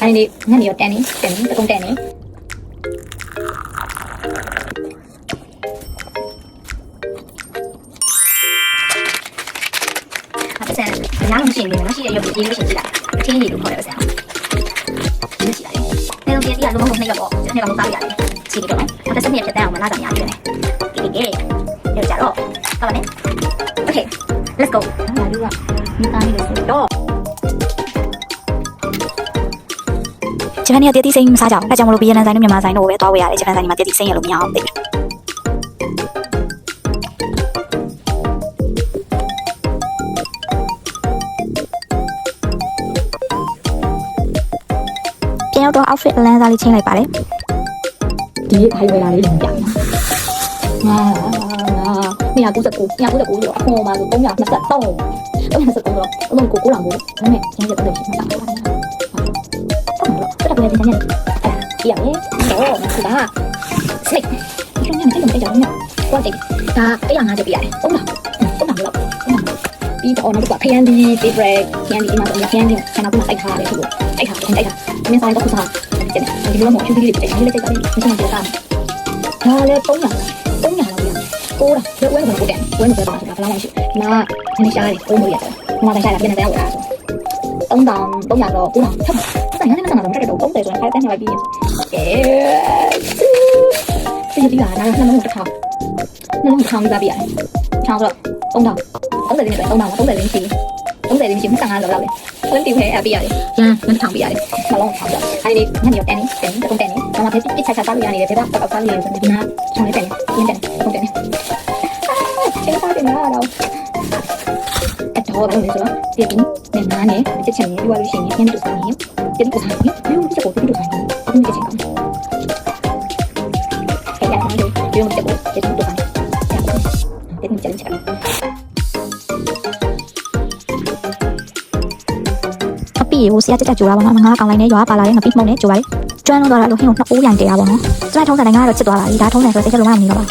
အဲ့ဒီညနေရောတန်နေတကုံးတန်နေအဲ့ဒါနားလုံးရှင်နေနော်ရှိရရုပ်ကြီးလို့ရှင်ကြည့်တာအထင်းကြီးလို့ခေါ်တယ်ဆရာဒီရှိရတယ်နေတော့ဒီကလုံးလုံးနဲ့ရောကျွန်တော်ကမစားရဘူးချီပြီးတော့အဲ့ဒါစက်မြဖြစ်တဲ့အောင်မလာကြများတယ်ကဲရောက်ကြတော့ဟုတ်ပါနဲ့ Okay let's go ငါတို့ကမိသားလေးဆိုတော့ဂျပန်ကတည်တည်စိမ့်မစားကြအောင်အဲကြောင့်မလို့ဗီယက်နမ်ဆိုင်နဲ့မြန်မာဆိုင်တို့ပဲသွားဝယ်ရတယ်ဂျပန်ဆိုင်မှာတည်တည်စိမ့်ရလို့မရအောင်သိပြန်ရောက်တော့ outfit လမ်းစားလေးချင်းလိုက်ပါတယ်ဒီနေ့ထိုင်ဝယ်လာလေးလည်းပြ299ဆိုတော့အခေါ်မှာဆို323တော့ကိုကိုလောင်ဘူးဒါပေမဲ့ကျန်ရတဲ့ရှိမှာတော့တက်တယ်ပြန်ရပြရတယ်တော့ဒါစိတ်ဒီလိုမျိုးတိတ်လုံးတိတ်ကြတော့ကွာတိတ်ဒါ150ပြရတယ်3လောက်ပြီးတော့နောက်တော့ခရမ်းဒီ favorite ခရမ်းဒီဒီမှာဆိုရင်ခရမ်းဒီဆန္ဒကူတိုက်ထားတယ်ဆိုလို့တိုက်ထားမင်းဆိုင်တော့ခုစားကျန်တယ်ဒီလိုမျိုးဖြူဖြူလေးတိုက်လေးတိုက်တယ်မင်းဆိုင်တော့တာဒါလည်း300လောက်ကိုလာဒီဝဲကိုတက်ဝဲကိုပါဆိုတာဘယ်လောက်ရှိနာနည်းရှားတယ်ကိုမိုးရတယ်ငါတိုင်းရှားလာပြန်နေတယ်ဝဲတာဆို3000တော့900ထပ်ဆိုင်ကနေမှဆက်မှာတော့တက်တော့30ဆိုရင်ခိုင်းတန်းနေပြီးကဲဒီကနာနှလုံးတစ်ခါနှလုံးထောင်ပြီးပြရတယ်ထောင်ဆိုတော့3000ရင်းရှိ30ရင်းရှိမှ55လောက်လေလင်းတီးခဲအပြရတယ်ရန်နှထောင်ပြရတယ်နှလုံးထောင်ပြအဲဒီညနေတက်နေတကုံတက်နေတော့မှပြစ်ချာစားလို့ရနေတယ်ဒါတော့စားလို့ရတယ်ဆိုတော့ဒီနာချောင်းလေးတက်နေရင်းတက်တကုံတက်နေကျေးဇူးတင်ပါတယ်တော့အဲ့တော့ဘယ်လိုလဲဆိုတော့ဒီကနေ့နားနဲ့ချက်ချင်းပြီးသွားလို့ရှိရင်ညနေတူဆိုင်ရင်ဒီတူဆိုင်ရင်ဒီချက်ကိုဒီတူဆိုင်ရင်အခုချက်ချင်းကောင်းအဲ့ဒါလည်းဒီလိုချက်ကိုဒီတူဆိုင်အဲ့ဒါချက်ချင်းအပီကိုဆရာတက်ကြိုးတာပါနော်ငါကောင်လိုက်နဲ့ရွာပါလာတဲ့ငါပြီးမှုံနဲ့ကြိုးပါလေကျွမ်းလုံးသွားတာလို့ဟင်းကိုနှစ်အိုးရိုင်တရားပါနော်ကျွမ်းထုံးတဲ့နိုင်ငံကတော့ချစ်သွားပါပြီဒါထုံးတယ်ဆိုတော့စိတ်လုံးဝမနေတော့ပါ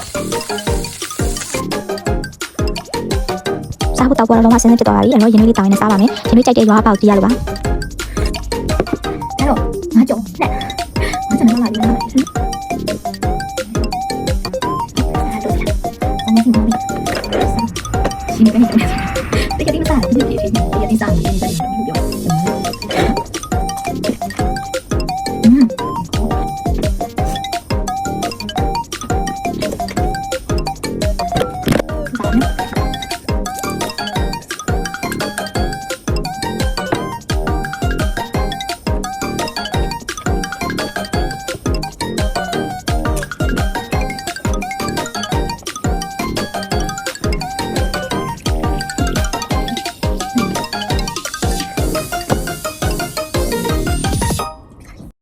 စားဖို့တောက်ပေါ်လုံးဝဆင်းနေတက်သွားပါပြီအဲ့တော့ရင်းနှီးလေးတောင်းနေစားပါမယ်ရင်းနှီးကြိုက်တဲ့ရွာပေါက်တီးရလို့ပါအဲ့တော့ငါကြုံနဲ့